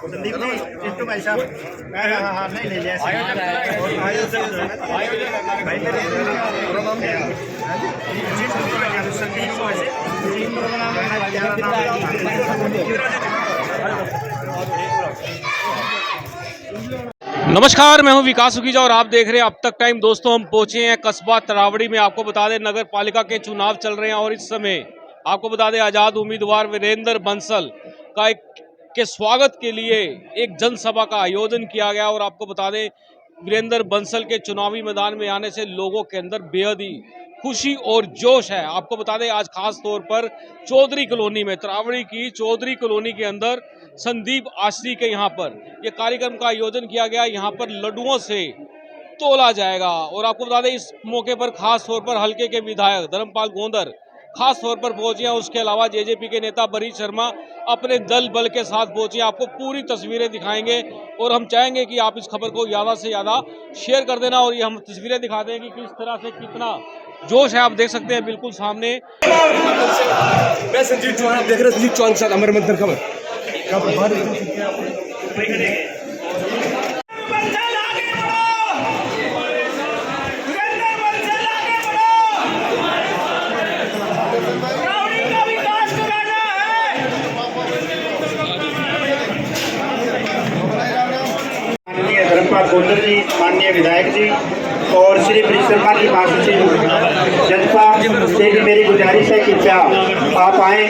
संदीप जी, चिट्टू भाई साहब, नहीं ले लिया नमस्कार, मैं हूं विकास सुखीजा और आप देख रहे हैं अब तक टाइम। दोस्तों, हम पहुंचे हैं कस्बा तरावड़ी में। आपको बता दें, नगर पालिका के चुनाव चल रहे हैं और इस समय आपको बता दें, आजाद उम्मीदवार वीरेंद्र बंसल के स्वागत के लिए एक जनसभा का आयोजन किया गया। और आपको बता दें, वीरेंद्र बंसल के चुनावी मैदान में आने से लोगों के अंदर बेहद ही खुशी और जोश है। आपको बता दें, आज खास तौर पर चौधरी कॉलोनी में, तरावड़ी की चौधरी कॉलोनी के अंदर संदीप आश्री के यहाँ पर यह कार्यक्रम का आयोजन किया गया। यहाँ पर लड्डुओं से तोला जाएगा। और आपको बता दें, इस मौके पर खास तौर पर हल्के के विधायक धर्मपाल गोंदर खास तौर पर पहुंचे हैं। उसके अलावा जेजेपी के नेता बरीश शर्मा अपने दल बल के साथ पहुंचे। आपको पूरी तस्वीरें दिखाएंगे और हम चाहेंगे कि आप इस खबर को ज़्यादा से ज़्यादा शेयर कर देना। और ये हम तस्वीरें दिखा दें कि किस तरह से कितना जोश है। आप देख सकते हैं बिल्कुल सामने। मैं संजीव चौहान, आप देख रहे हैं संजीव चौहान के साथ अमर मंथन खबर। धर्मपाल गोंदर जी, माननीय विधायक जी और श्री बरीश शर्मा जी, महासचिव जनता से भी मेरी गुजारिश है कि क्या आप आए।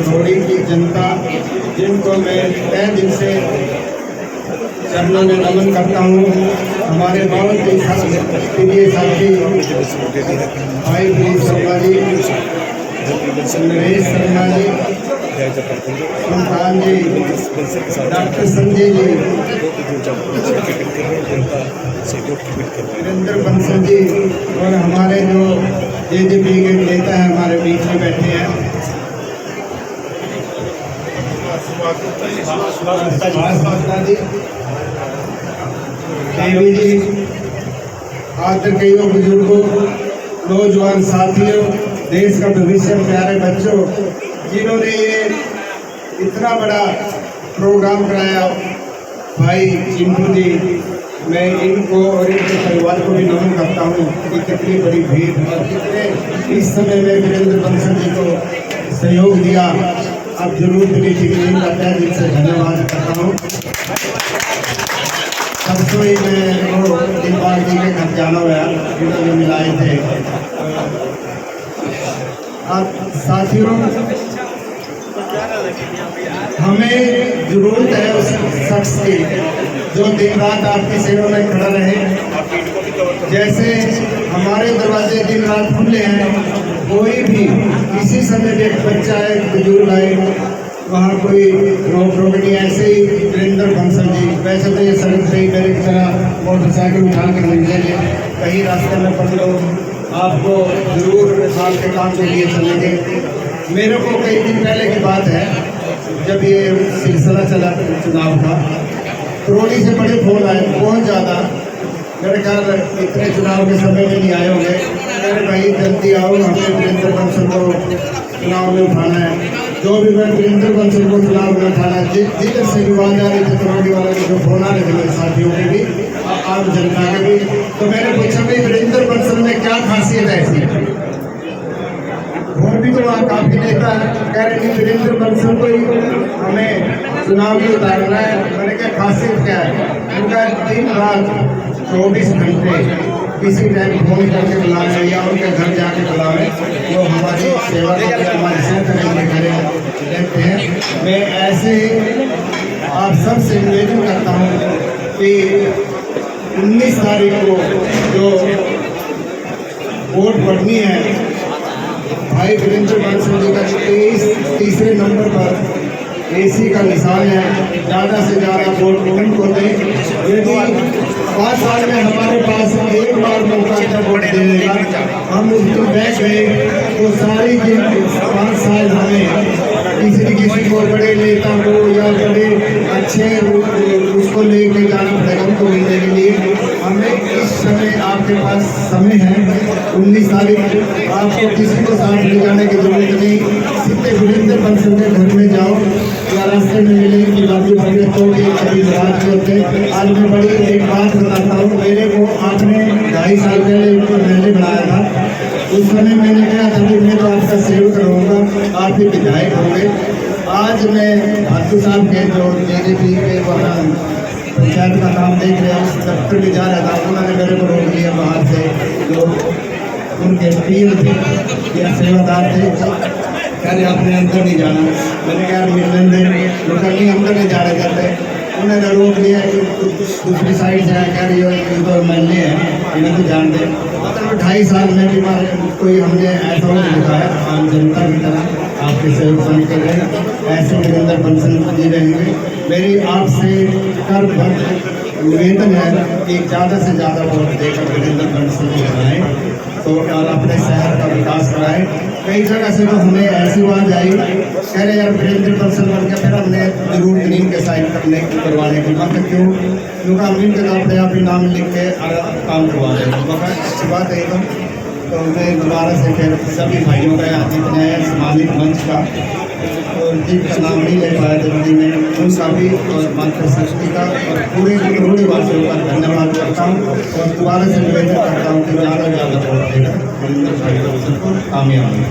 थोड़ी की जनता, जिनको मैं तय दिल से चरणों में नमन करता हूँ। हमारे बहुत ही प्रिय साथी भाई बरीश शर्मा जी, नरेश शर्मा जी, सुल्तान जी, डॉक्टर संजय जी, वीरेंद्र बंसल जी और हमारे जो जेजेपी के नेता हैं हमारे बीच में बैठे हैं। देवी जी, आज तक कई बुजुर्गों, नौजवान साथियों, देश का भविष्य, प्यारे बच्चों, जिन्होंने ये इतना बड़ा प्रोग्राम कराया, भाई चिंटू जी, मैं इनको और इनके परिवार को भी नमन करता हूँ कि कितनी बड़ी भीड़ और कितने इस समय में वीरेंद्र बंसल जी को सहयोग दिया। अब जरूर मेरी टिकलिंग करता है, जिनसे धन्यवाद करता हूँ। सबसे ही मैं वो दिलबाग जी के घर जाना हुआ, जिन्होंने मिलाए थे। अब साथियों, हमें जरूरत है उस शख्स की जो दिन रात आपकी सेवा में खड़ा रहे। जैसे हमारे दरवाजे दिन रात खुले हैं, कोई भी किसी समय भी एक बच्चा है, बुजुर्ग आए, वहाँ कोई रोक रोक नहीं। ऐसे ही वीरेंद्र बंसल जी, वैसे तो ये सड़क से ही मेरे तरह मोटरसाइकिल उठा कर मिल जाएंगे, कहीं रास्ते में पड़ लो, आपको जरूर आपके काम के लिए चलेंगे। मेरे को कई दिन पहले की बात है, जब ये सिलसिला चला चुनाव का, करोड़ी से बड़े फोन आए, बहुत ज़्यादा। मेरे ख्याल इतने चुनाव के समय में नहीं आए होंगे। मेरे भाई जल्दी आओ, हमें वीरेंद्र बंसल को चुनाव में उठाना है। जो भी मैं वीरेंद्र बंसल को चुनाव में उठाना है, जिधर से भी आवाज आ रही थी, करोड़ी वाले के जो फोन आ रहे थे मेरे साथियों के भी, आम जनता के भी, तो मैंने पूछा भाई वीरेंद्र बंसल में क्या खासियत है ऐसी। और अभी तो वहाँ काफी नेता कह रहे हैं वीरेंद्र बंसल को ही हमें चुनाव में उतारना है। मैंने क्या खासियत क्या है उनका, दिन रात 24 घंटे किसी टाइम फोन करके बुलाना या उनके घर जाके बुलावे, वो हमारी सेवा हमारी सहते रहते हैं। मैं ऐसे आप सबसे निवेदन करता हूँ कि 19 तारीख को जो वोट पड़नी है, भाई वीरेंद्र बंसल जी का तीसरे नंबर पर एसी का निशान है, ज़्यादा से ज़्यादा वोट उनको दें। यदि 5 साल में हमारे पास एक बार मौका था वोट देने का, हम उस दिन बैठ गए तो सारी 5 साल हमें किसी को बड़े नेता को या बड़े अच्छे उसको लेके जाना पड़ेगा उनको मिलने के लिए। हमें इस समय आपके पास समय है, 19 तारीख आपको किसी को साथ ले जाने की जरूरत नहीं, सीधे वीरेंद्र बंसल के घर में जाओ या रास्ते में मिले कि बाकी बड़े तो कभी रात होते। आज मैं बड़ी एक बात बताता हूँ, मेरे को आपने 2.5 साल पहले एक मैंने बनाया था, उस समय मैंने कहा था कि मैं तो आपका सेवक रहूँगा, आप ही विधायक होंगे। आज मैं भाटू साहब के जो JJP के वहाँ पंचायत का काम देख रहे हैं, उस दफ्तर में जा रहा था, उन्होंने मेरे को रोक लिया बाहर से, जो उनके पीर थे या सेवादार थे, कह रहे आपने अंदर नहीं जाना। मैंने कहा मिलने वो कहीं अंदर नहीं जाने करते, उन्होंने रोक लिया कि दूसरी साइड से कह रही हो तो महल्ले हैं इन्हें तो जानते। मतलब 2.5 साल में भी कोई हमने ऐसा नहीं दिखाया, आम जनता की तरह आपके सेवक बन के रहे, ऐसे वीरेंद्र बंसल जी रहेंगे। मेरी आपसे कर निवेदन है कि ज़्यादा से ज़्यादा वोट देकर वीरेंद्र बंसल जी बनाएं तो और अपने शहर का विकास कराएं। कई जगह से तो हमें ऐसी बात आई, कह रहे यार वीरेंद्र बंसल बन के फिर हमने जरूर नीम के साइन करवाने की बात क्यों, क्योंकि हम इनके अपने आप ही नाम लिख के काम करवा रहे हैं, बहुत अच्छी बात है। तो मैं दोबारा से फिर सभी भाइयों का यहाँ जितने हैं सामाजिक मंच का, तो जिनका नाम नहीं ले पाया जल्दी में, उनका भी और मात्र सृष्टि का और पूरे करोड़ों वासियों का धन्यवाद करता हूँ और दोबारा से निवेदन करता हूँ कि ज़्यादा ज़्यादा वोट देगा वीरेंद्र भाई बंसल को कामयाबी।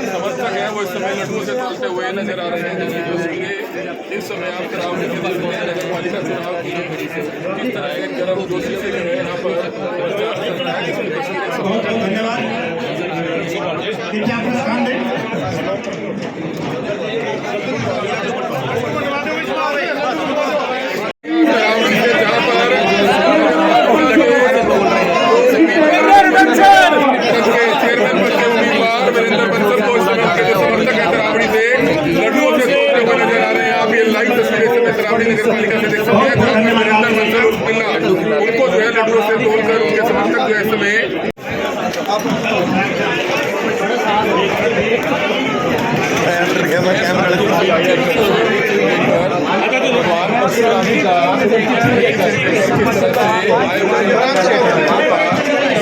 समर्थक हैं वो इस समय लड्डू से चलते हुए नजर आ रहे हैं। इस समय आप रावड़ी के नगर पालिका चुनाव किस तरह एक जरूर दोषी से जो है यहाँ पर उनको जो है लड्डू से तोड़कर उनके समर्थक जो है इस समय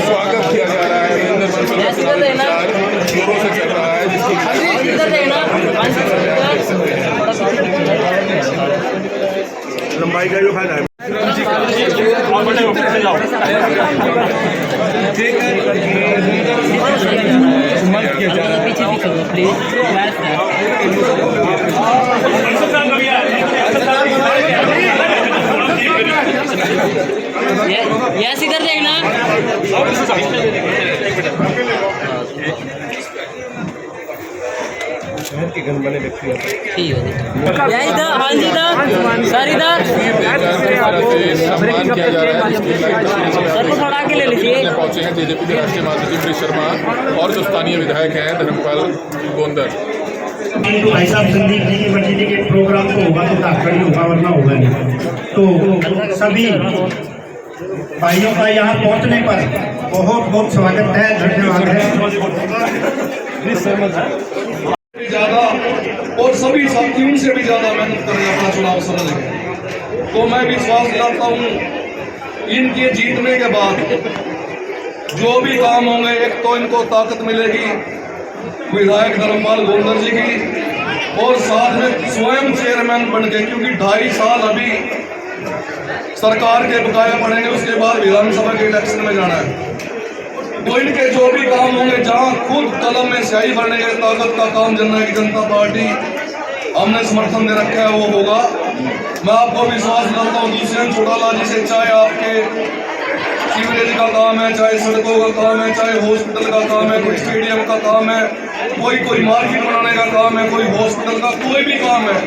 स्वागत किया जा रहा है। वीरेंद्र बंसल का जोरों से चल रहा है, लंबाई का जो फायदा है यस इधर देखना इधर हाँ जी इधर सर इधर सम्मान किया जा रहा है। सर को थोड़ा आगे ले लीजिए। पहुंचे हैं JJP के राष्ट्रीय महासचिव श्री शर्मा और जो स्थानीय विधायक हैं धर्मपाल गोंदर। भाई साहब संदीप जी यूनिवर्सिटी के प्रोग्राम को होगा तो तात्पर्य होगा वरना होगा नहीं। तो सभी भाइयों का यहाँ पहुँचने पर बहुत बहुत स्वागत है, धन्यवाद है। ज़्यादा और सभी साथियों से भी ज़्यादा मेहनत करें अपना चुनाव समझ। तो मैं विश्वास दिलाता हूँ इनके जीतने के बाद जो भी काम होंगे, एक तो इनको ताकत मिलेगी विधायक धर्मपाल गोंदर जी की, और साथ में स्वयं चेयरमैन बन के, क्योंकि 2.5 साल अभी सरकार के बकाया पड़ेंगे, उसके बाद विधानसभा के इलेक्शन में जाना है। तो इनके जो भी काम होंगे, जहां खुद कलम में स्याही भरने के ताकत का काम जननायक जनता पार्टी हमने समर्थन दे रखा है, वो होगा। मैं आपको विश्वास दिलाता हूँ दुष्यंत चौटाला जी से, चाहे आपके सीवरेज का काम है, चाहे सड़कों का काम है, चाहे हॉस्पिटल का काम है, कोई स्टेडियम का काम है, कोई मार्केट बनाने का काम है, कोई हॉस्पिटल का कोई भी काम है,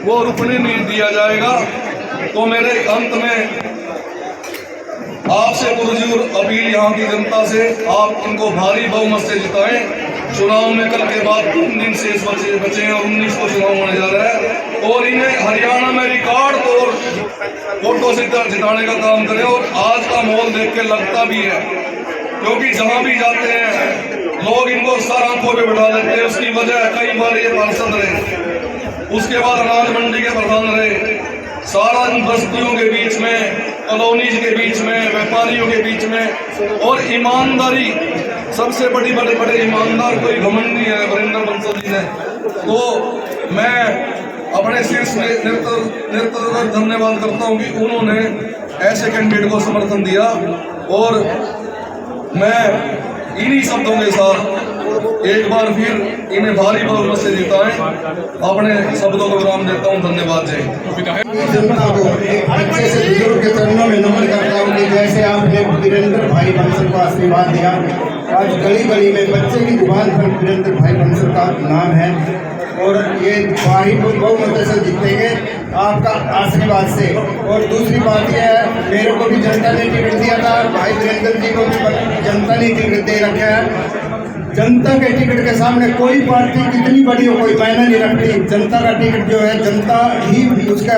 वो रुकने नहीं दिया जाएगा। तो मेरे अंत में आपसे पुरजोर अपील यहाँ की जनता से, आप उनको भारी बहुमत से जिताएं। चुनाव में कल के बाद 3 दिन शेष बचे हैं और 19 को चुनाव होने जा रहा है, और इन्हें हरियाणा में रिकॉर्ड तोड़ वोटों से जिताने का काम करें। और आज का माहौल देख के लगता भी है, क्योंकि जहां भी जाते हैं लोग इनको सर आंखों पे बैठा लेते हैं। उसकी वजह कई बार ये पार्षद रहे, उसके बाद अनाज मंडी के प्रधान रहे, सारा इन बस्तियों के बीच में, कॉलोनीज के बीच में, व्यापारियों के बीच में, और ईमानदारी सबसे बड़े ईमानदार कोई घमंड नहीं है वीरेंद्र बंसल जी ने। तो मैं अपने सिर से निरंतर धन्यवाद करता हूँ कि उन्होंने ऐसे कैंडिडेट को समर्थन दिया, और मैं इन्हीं शब्दों के साथ एक बार फिर इन्हें भारी बहुमत से जिताएं। अपने शब्दों को विराम देता हूं। धन्यवाद। जय जनता को एक अच्छे से बुजुर्ग के चरणों में नमन करता हूँ कि जैसे आपने वीरेंद्र भाई बंसल को आशीर्वाद दिया, आज गली गली में बच्चे की जुबान पर वीरेंद्र भाई बंसल का नाम है, और ये भारी बहुमत से जीतेंगे आपका आशीर्वाद से। और दूसरी बात यह है, मेरे को भी जनता ने टिकट दिया था, भाई वीरेंद्र जी को भी जनता ने टिकट दे रखा है। जनता के टिकट के सामने कोई पार्टी कितनी बड़ी हो कोई मायना नहीं रखती। जनता का टिकट जो है, जनता ही उसका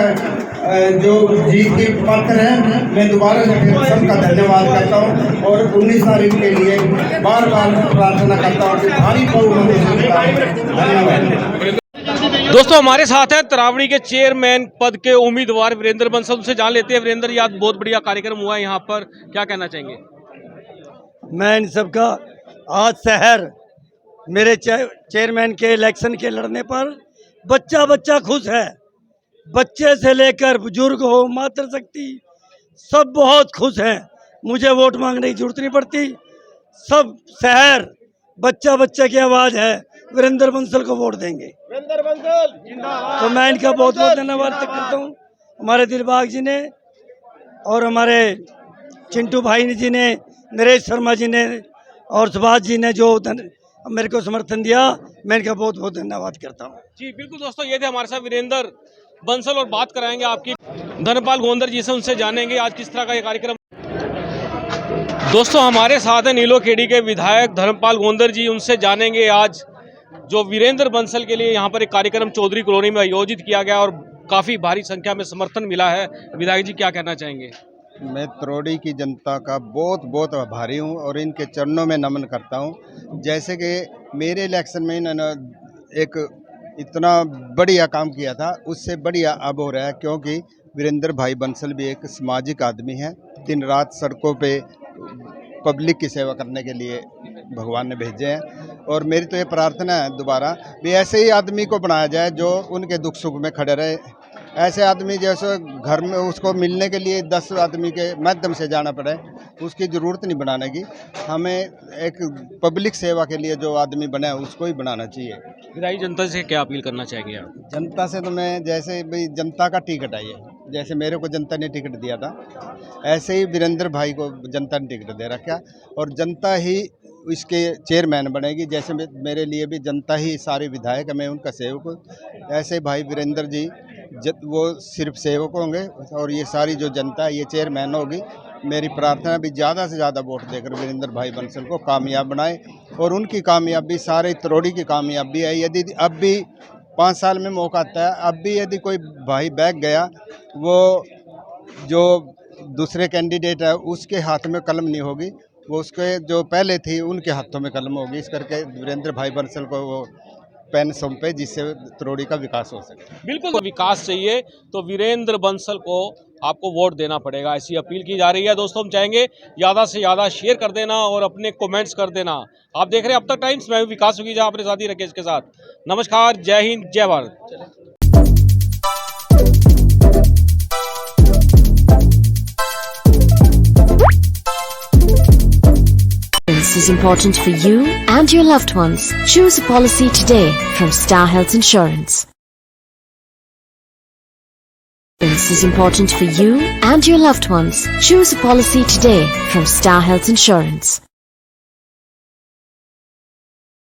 जो जीत की पात्र है। मैं दोबारा से फिर सबका धन्यवाद करता हूँ, और 19 तारीख के लिए बार बार प्रार्थना करता हूँ कि भारी बहुमत से धन्यवाद। दोस्तों हमारे साथ है तरावड़ी के चेयरमैन पद के उम्मीदवार वीरेंद्र बंसल, उनसे जान लेते हैं। वीरेंद्र जी, आज बहुत बढ़िया कार्यक्रम हुआ है यहाँ पर, क्या कहना चाहेंगे? मैं इन सबका आज शहर मेरे चेयरमैन के इलेक्शन के लड़ने पर बच्चा खुश है। बच्चे से लेकर बुजुर्ग हो, मातृशक्ति, सब बहुत खुश हैं। मुझे वोट मांगने की जरूरत नहीं पड़ती। सब शहर बच्चा की आवाज़ है, वीरेंद्र बंसल को वोट देंगे। तो मैं इनका बहुत धन्यवाद करता हूँ, हमारे दिलबाग जी ने और हमारे चिंटू भाई जी ने, नरेश शर्मा जी ने और सुभाष जी ने जो मेरे को समर्थन दिया, मैं इनका बहुत धन्यवाद करता हूँ। जी बिल्कुल दोस्तों, ये थे हमारे साथ वीरेंद्र बंसल, और बात कराएंगे आपकी धर्मपाल गोंदर जी से, उनसे जानेंगे आज किस तरह का ये कार्यक्रम। दोस्तों हमारे साथ है नीलोखेड़ी के विधायक धर्मपाल गोंदर जी, उनसे जानेंगे आज जो वीरेंद्र बंसल के लिए यहाँ पर एक कार्यक्रम चौधरी कॉलोनी में आयोजित किया गया और काफ़ी भारी संख्या में समर्थन मिला है। विधायक जी, क्या कहना चाहेंगे? मैं तरोड़ी की जनता का बहुत आभारी हूँ और इनके चरणों में नमन करता हूँ। जैसे कि मेरे इलेक्शन में इन्होंने एक इतना बढ़िया काम किया था, उससे बढ़िया अब हो रहा है, क्योंकि वीरेंद्र भाई बंसल भी एक सामाजिक आदमी है। दिन रात सड़कों पे पब्लिक की सेवा करने के लिए भगवान ने भेजे हैं, और मेरी तो ये प्रार्थना है दोबारा भी ऐसे ही आदमी को बनाया जाए जो उनके दुख सुख में खड़े रहे। ऐसे आदमी जैसे घर में उसको मिलने के लिए 10 आदमी के माध्यम से जाना पड़े, उसकी ज़रूरत नहीं बनाने की। हमें एक पब्लिक सेवा के लिए जो आदमी बने उसको ही बनाना चाहिए। विधायक जनता से क्या अपील करना चाहेंगे आप? जनता से तो मैं जैसे भाई जनता का टिकट है, ये जैसे मेरे को जनता ने टिकट दिया था, ऐसे ही वीरेंद्र भाई को जनता ने टिकट दे रखा, और जनता ही इसके चेयरमैन बनेगी। जैसे मेरे लिए भी जनता ही सारे विधायक, मैं उनका सेवक हूँ। ऐसे भाई वीरेंद्र जी वो सिर्फ सेवक होंगे और ये सारी जो जनता है ये चेयरमैन होगी। मेरी प्रार्थना भी ज़्यादा से ज़्यादा वोट देकर वीरेंद्र भाई बंसल को कामयाब बनाए, और उनकी कामयाबी सारे तरोड़ी की कामयाबी है। यदि अब भी 5 साल में मौका आता है, अब भी यदि कोई भाई बैग गया, वो जो दूसरे कैंडिडेट है उसके हाथ में कलम नहीं होगी, वो उसके जो पहले थी उनके हाथों में कलम होगी। इस करके वीरेंद्र भाई बंसल को वो पेन सौंपे जिससे त्रोड़ी का विकास हो सके। बिल्कुल विकास चाहिए तो वीरेंद्र बंसल को आपको वोट देना पड़ेगा, ऐसी अपील की जा रही है। दोस्तों हम चाहेंगे ज़्यादा से ज़्यादा शेयर कर देना और अपने कमेंट्स कर देना। आप देख रहे हैं अब तक टाइम्स, मैं विकास सुखीजा अपने साथी राकेश के साथ। नमस्कार, जय हिंद, जय Bharat. Is important for you and your loved ones. Choose a policy today from Star Health Insurance. This is important for you and your loved ones. Choose a policy today from Star Health Insurance.